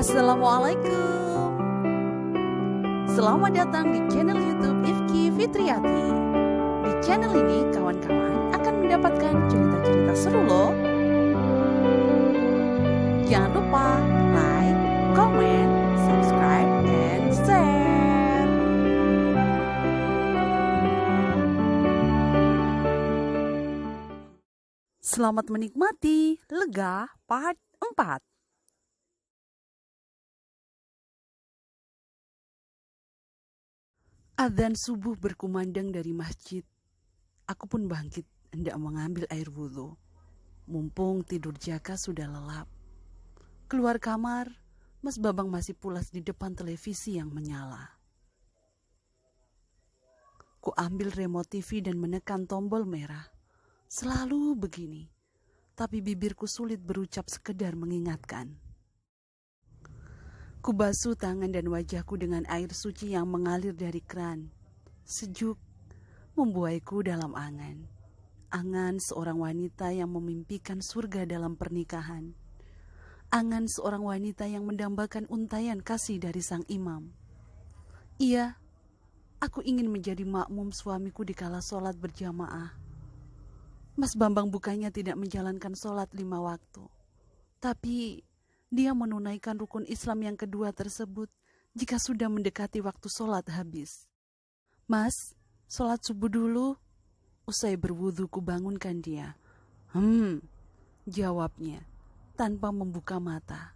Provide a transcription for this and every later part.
Assalamualaikum. Selamat datang di channel YouTube Ifki Fitriati. Di channel ini kawan-kawan akan mendapatkan cerita-cerita seru loh. Jangan lupa like, comment, subscribe, and share. Selamat menikmati Lega Part 4. Adzan subuh berkumandang dari masjid. Aku pun bangkit hendak mengambil air wudhu. Mumpung tidur Jaka sudah lelap. Keluar kamar, Mas Babang masih pulas di depan televisi yang menyala. Ku ambil remote TV dan menekan tombol merah. Selalu begini, tapi bibirku sulit berucap sekedar mengingatkan. Ku basuh tangan dan wajahku dengan air suci yang mengalir dari keran. Sejuk, membuaiku dalam angan. Angan seorang wanita yang memimpikan surga dalam pernikahan. Angan seorang wanita yang mendambakan untayan kasih dari sang imam. Iya, aku ingin menjadi makmum suamiku di kala sholat berjamaah. Mas Bambang bukannya tidak menjalankan sholat 5 waktu. Tapi dia menunaikan rukun Islam yang kedua tersebut jika sudah mendekati waktu sholat habis. Mas, sholat subuh dulu. Usai berwudu ku bangunkan dia. Jawabnya tanpa membuka mata.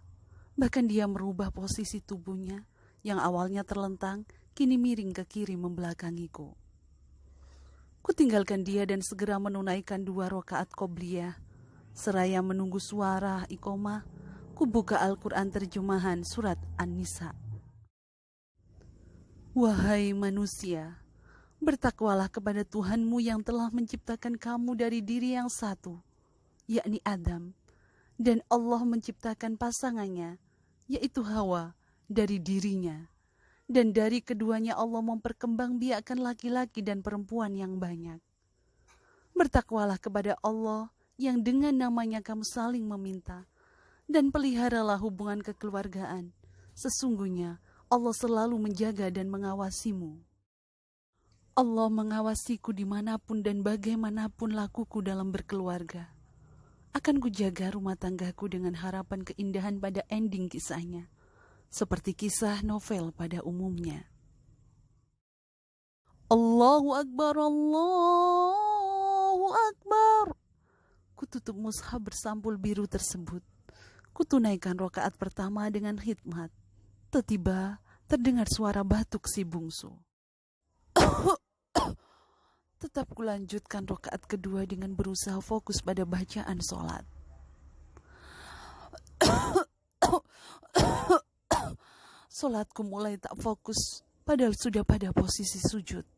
Bahkan dia merubah posisi tubuhnya yang awalnya terlentang, kini miring ke kiri membelakangiku. Ku tinggalkan dia dan segera menunaikan 2 rakaat qobliyah. Seraya menunggu suara iqomah, ku buka Al-Quran terjemahan surat An-Nisa. Wahai manusia, bertakwalah kepada Tuhanmu yang telah menciptakan kamu dari diri yang satu, yakni Adam, dan Allah menciptakan pasangannya, yaitu Hawa, dari dirinya. Dan dari keduanya Allah memperkembangbiakkan laki-laki dan perempuan yang banyak. Bertakwalah kepada Allah yang dengan namanya kamu saling meminta, dan peliharalah hubungan kekeluargaan. Sesungguhnya Allah selalu menjaga dan mengawasimu. Allah mengawasiku dimanapun dan bagaimanapun lakuku dalam berkeluarga. Akan kujaga rumah tanggaku dengan harapan keindahan pada ending kisahnya, seperti kisah novel pada umumnya. Allahu Akbar, Allahu Akbar. Kututup mushaf bersampul biru tersebut. Kutunaikan rakaat pertama dengan khidmat. Tiba-tiba terdengar suara batuk si bungsu. Tetap kulanjutkan rakaat kedua dengan berusaha fokus pada bacaan sholat. Sholatku mulai tak fokus, padahal sudah pada posisi sujud.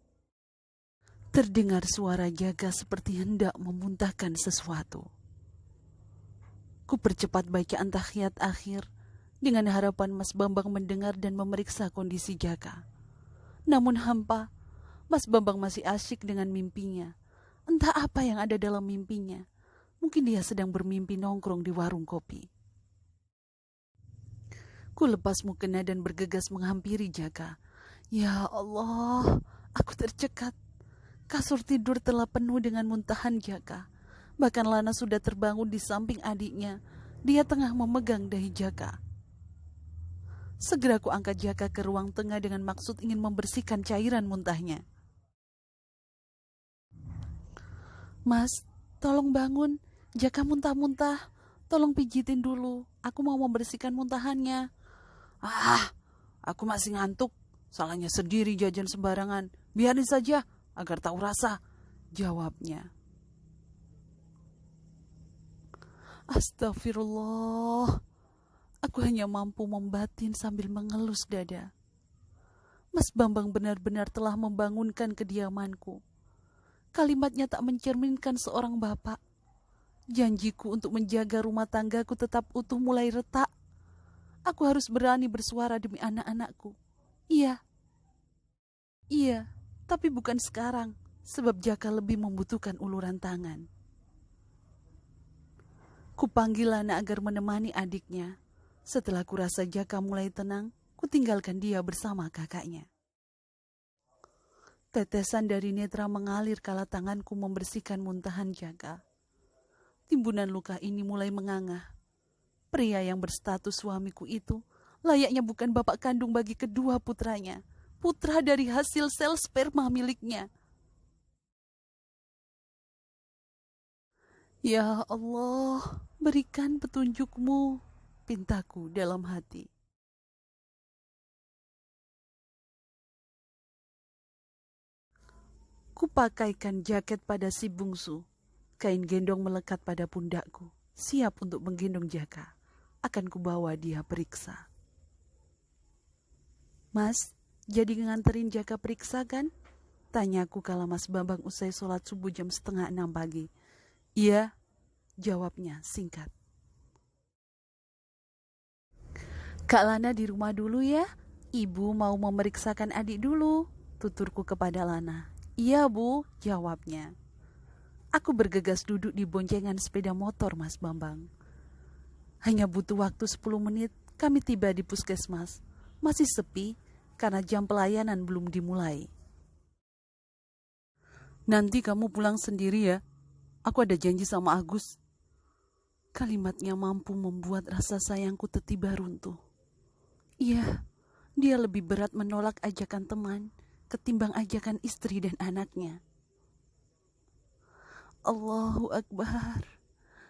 Terdengar suara Jaka seperti hendak memuntahkan sesuatu. Ku percepat bacaan tahiyat akhir dengan harapan Mas Bambang mendengar dan memeriksa kondisi Jaka. Namun hampa, Mas Bambang masih asyik dengan mimpinya. Entah apa yang ada dalam mimpinya. Mungkin dia sedang bermimpi nongkrong di warung kopi. Ku lepas mukena dan bergegas menghampiri Jaka. Ya Allah, aku tercekat. Kasur tidur telah penuh dengan muntahan Jaka. Bahkan Lana sudah terbangun di samping adiknya. Dia tengah memegang dahi Jaka. Segera ku angkat Jaka ke ruang tengah dengan maksud ingin membersihkan cairan muntahnya. Mas, tolong bangun. Jaka muntah-muntah. Tolong pijitin dulu. Aku mau membersihkan muntahannya. Aku masih ngantuk. Salahnya sendiri jajan sembarangan. Biarin saja agar tahu rasa, jawabnya. Astagfirullah. Aku hanya mampu membatin sambil mengelus dada. Mas Bambang benar-benar telah membangunkan kediamanku. Kalimatnya tak mencerminkan seorang bapak. Janjiku untuk menjaga rumah tanggaku tetap utuh mulai retak. Aku harus berani bersuara demi anak-anakku. Iya, tapi bukan sekarang, sebab Jaka lebih membutuhkan uluran tangan. Kupanggil Lana agar menemani adiknya. Setelah kurasa Jaka mulai tenang, kutinggalkan dia bersama kakaknya. Tetesan dari netra mengalir kala tanganku membersihkan muntahan Jaka. Timbunan luka ini mulai menganga. Pria yang berstatus suamiku itu layaknya bukan bapak kandung bagi kedua putranya, putra dari hasil sel sperma miliknya. Ya Allah, berikan petunjuk-Mu, pintaku dalam hati. Kupakaikan jaket pada si bungsu. Kain gendong melekat pada pundakku, siap untuk menggendong Jaka. Akan kubawa dia periksa. Mas, jadi nganterin Jaka periksa kan? Tanyaku kala Mas Bambang usai sholat subuh jam 5:30 pagi. Iya, jawabnya singkat. Kak Lana di rumah dulu ya. Ibu mau memeriksakan adik dulu, tuturku kepada Lana. Iya Bu, jawabnya. Aku bergegas duduk di boncengan sepeda motor Mas Bambang. Hanya butuh waktu 10 menit, kami tiba di puskesmas. Masih sepi karena jam pelayanan belum dimulai. Nanti kamu pulang sendiri ya. Aku ada janji sama Agus. Kalimatnya mampu membuat rasa sayangku tiba-tiba runtuh. Iya, dia lebih berat menolak ajakan teman ketimbang ajakan istri dan anaknya. Allahu Akbar.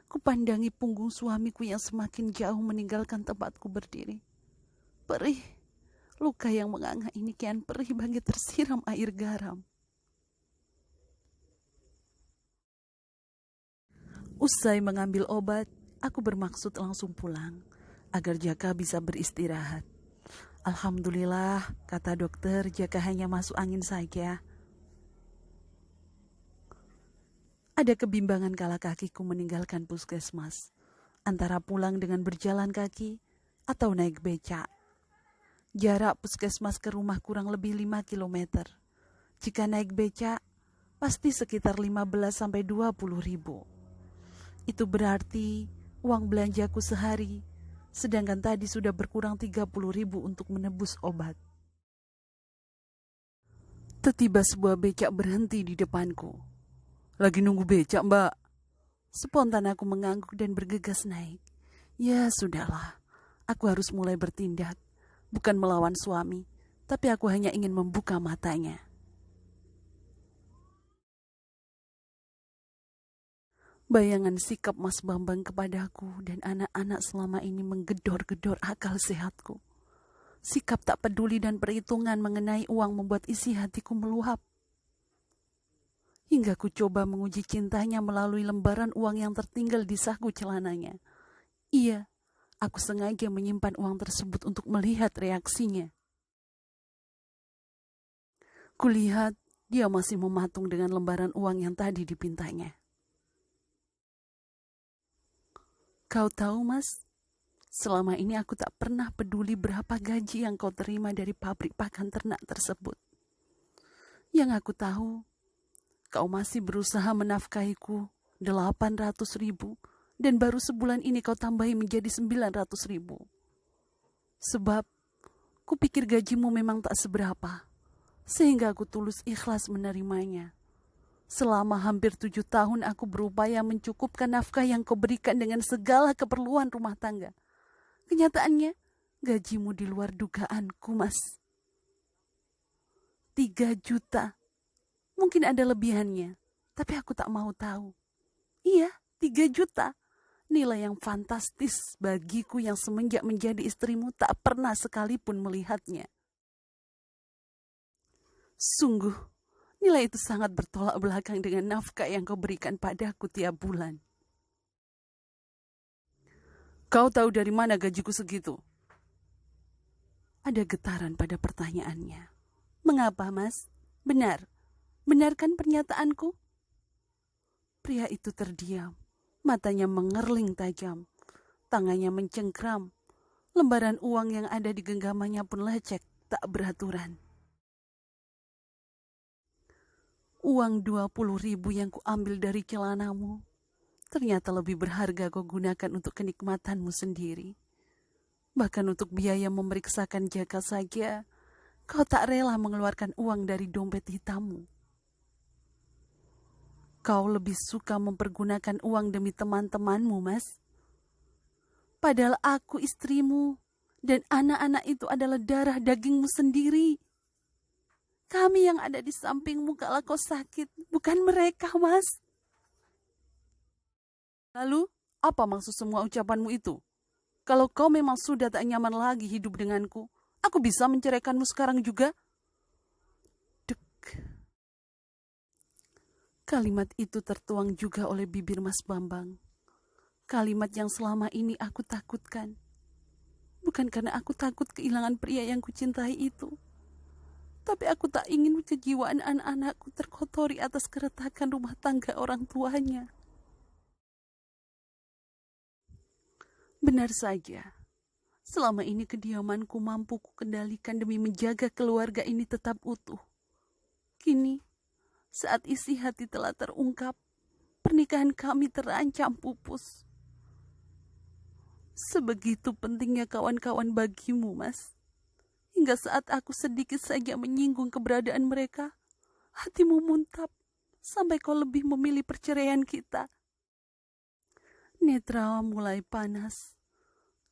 Kupandangi punggung suamiku yang semakin jauh meninggalkan tempatku berdiri. Perih, luka yang menganga ini kian perih bagi tersiram air garam. Usai mengambil obat, aku bermaksud langsung pulang agar Jaka bisa beristirahat. Alhamdulillah, kata dokter, Jaka hanya masuk angin saja. Ada kebimbangan kala kakiku meninggalkan puskesmas, antara pulang dengan berjalan kaki atau naik becak. Jarak puskesmas ke rumah kurang lebih 5 km. Jika naik becak, pasti sekitar 15-20 ribu. Itu berarti uang belanjaku sehari, sedangkan tadi sudah berkurang 30 ribu untuk menebus obat. Tiba-tiba sebuah becak berhenti di depanku. Lagi nunggu becak, Mbak. Spontan aku mengangguk dan bergegas naik. Ya sudahlah, aku harus mulai bertindak. Bukan melawan suami, tapi aku hanya ingin membuka matanya. Bayangan sikap Mas Bambang kepadaku dan anak-anak selama ini menggedor-gedor akal sehatku. Sikap tak peduli dan perhitungan mengenai uang membuat isi hatiku meluap. Hingga ku coba menguji cintanya melalui lembaran uang yang tertinggal di saku celananya. Iya, aku sengaja menyimpan uang tersebut untuk melihat reaksinya. Kulihat dia masih mematung dengan lembaran uang yang tadi dipintanya. Kau tahu Mas, selama ini aku tak pernah peduli berapa gaji yang kau terima dari pabrik pakan ternak tersebut. Yang aku tahu, kau masih berusaha menafkahiku 800 ribu dan baru sebulan ini kau tambahi menjadi 900 ribu. Sebab, kupikir gajimu memang tak seberapa, sehingga aku tulus ikhlas menerimanya. Selama hampir 7 tahun aku berupaya mencukupkan nafkah yang kau berikan dengan segala keperluan rumah tangga. Kenyataannya, gajimu di luar dugaanku, Mas. 3 juta. Mungkin ada lebihannya, tapi aku tak mau tahu. Iya, 3 juta. Nilai yang fantastis bagiku yang semenjak menjadi istrimu tak pernah sekalipun melihatnya. Sungguh, nilai itu sangat bertolak belakang dengan nafkah yang kau berikan padaku tiap bulan. Kau tahu dari mana gajiku segitu? Ada getaran pada pertanyaannya. Mengapa, Mas? Benar. Benarkan pernyataanku? Pria itu terdiam. Matanya mengerling tajam. Tangannya mencengkram. Lembaran uang yang ada di genggamannya pun lecek, tak beraturan. Uang 20 ribu yang kuambil dari celanamu ternyata lebih berharga kau gunakan untuk kenikmatanmu sendiri. Bahkan untuk biaya memeriksakan Jaka saja, kau tak rela mengeluarkan uang dari dompet hitammu. Kau lebih suka mempergunakan uang demi teman-temanmu, Mas. Padahal aku istrimu dan anak-anak itu adalah darah dagingmu sendiri. Kami yang ada di sampingmu kalau kau sakit, bukan mereka, Mas. Lalu, apa maksud semua ucapanmu itu? Kalau kau memang sudah tak nyaman lagi hidup denganku, aku bisa menceraikanmu sekarang juga. Dek. Kalimat itu tertuang juga oleh bibir Mas Bambang. Kalimat yang selama ini aku takutkan. Bukan karena aku takut kehilangan pria yang kucintai itu. Tapi aku tak ingin kejiwaan anak-anakku terkotori atas keretakan rumah tangga orang tuanya. Benar saja, selama ini kediamanku mampu kukendalikan demi menjaga keluarga ini tetap utuh. Kini, saat isi hati telah terungkap, pernikahan kami terancam pupus. Sebegitu pentingnya kawan-kawan bagimu, Mas. Hingga saat aku sedikit saja menyinggung keberadaan mereka, hatimu muntap sampai kau lebih memilih perceraian kita. Netra mulai panas,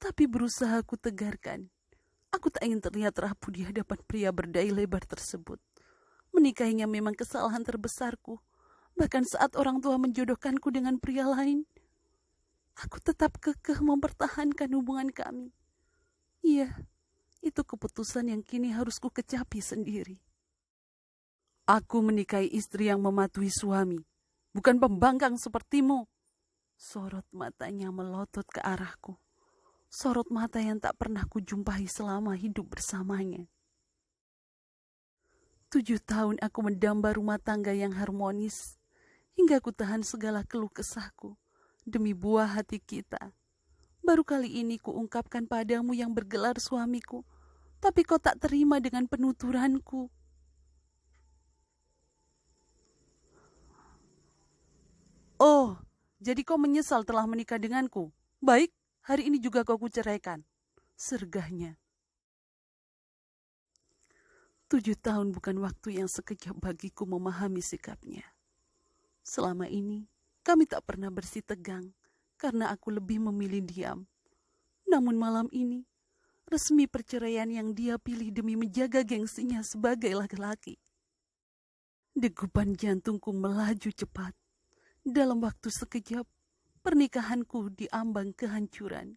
tapi berusaha aku tegarkan. Aku tak ingin terlihat rapuh di hadapan pria berdai lebar tersebut. Menikahinya memang kesalahan terbesarku. Bahkan saat orang tua menjodohkanku dengan pria lain, aku tetap kekeh mempertahankan hubungan kami. Iya, itu keputusan yang kini harus ku kecapi sendiri. Aku menikahi istri yang mematuhi suami, bukan pembangkang sepertimu. Sorot matanya melotot ke arahku. Sorot mata yang tak pernah kujumpai selama hidup bersamanya. 7 tahun aku mendamba rumah tangga yang harmonis, hingga ku tahan segala keluh kesahku demi buah hati kita. Baru kali ini ku ungkapkan padamu yang bergelar suamiku, tapi kau tak terima dengan penuturanku. Oh, jadi kau menyesal telah menikah denganku? Baik, hari ini juga kau kuceraikan, sergahnya. 7 tahun bukan waktu yang sekejap bagiku memahami sikapnya. Selama ini, kami tak pernah bersih tegang, karena aku lebih memilih diam. Namun malam ini, resmi perceraian yang dia pilih demi menjaga gengsinya sebagai laki-laki. Degupan jantungku melaju cepat. Dalam waktu sekejap, pernikahanku diambang kehancuran.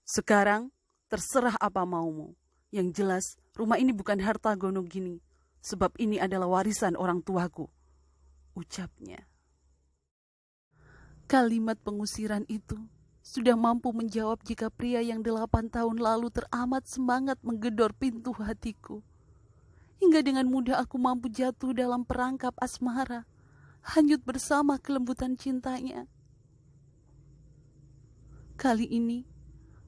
Sekarang, terserah apa maumu. Yang jelas, rumah ini bukan harta gono gini, sebab ini adalah warisan orang tuaku, ucapnya. Kalimat pengusiran itu sudah mampu menjawab jika pria yang 8 tahun lalu teramat semangat menggedor pintu hatiku. Hingga dengan mudah aku mampu jatuh dalam perangkap asmara, hanyut bersama kelembutan cintanya. Kali ini,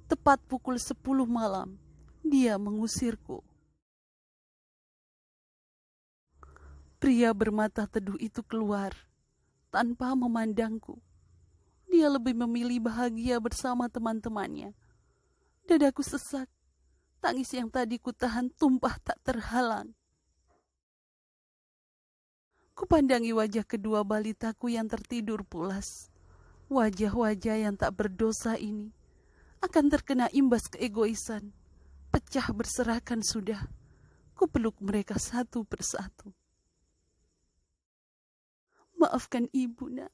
tepat pukul 10 malam, dia mengusirku. Pria bermata teduh itu keluar, tanpa memandangku. Dia lebih memilih bahagia bersama teman-temannya. Dadaku sesak, tangis yang tadi kutahan tumpah tak terhalang. Kupandangi wajah kedua balitaku yang tertidur pulas. Wajah-wajah yang tak berdosa ini akan terkena imbas keegoisan. Pecah berserakan sudah. Kupeluk mereka satu persatu. Maafkan ibu, nak.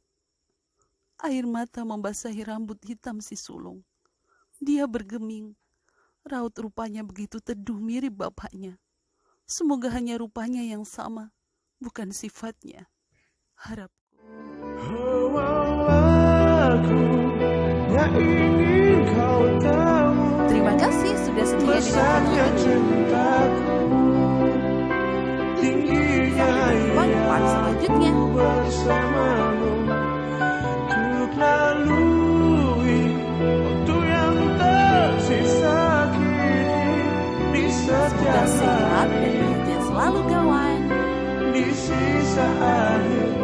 Air mata membasahi rambut hitam si sulung. Dia bergeming. Raut rupanya begitu teduh mirip bapaknya. Semoga hanya rupanya yang sama, bukan sifatnya. Harapku. Terima kasih sudah setia dengan cintaku. Sampai berjumpa di part selanjutnya. Bersamamu untuk lalui waktu yang tersisa kini di Semoga sehat dan bahagia selalu, kawan. di sisa akhir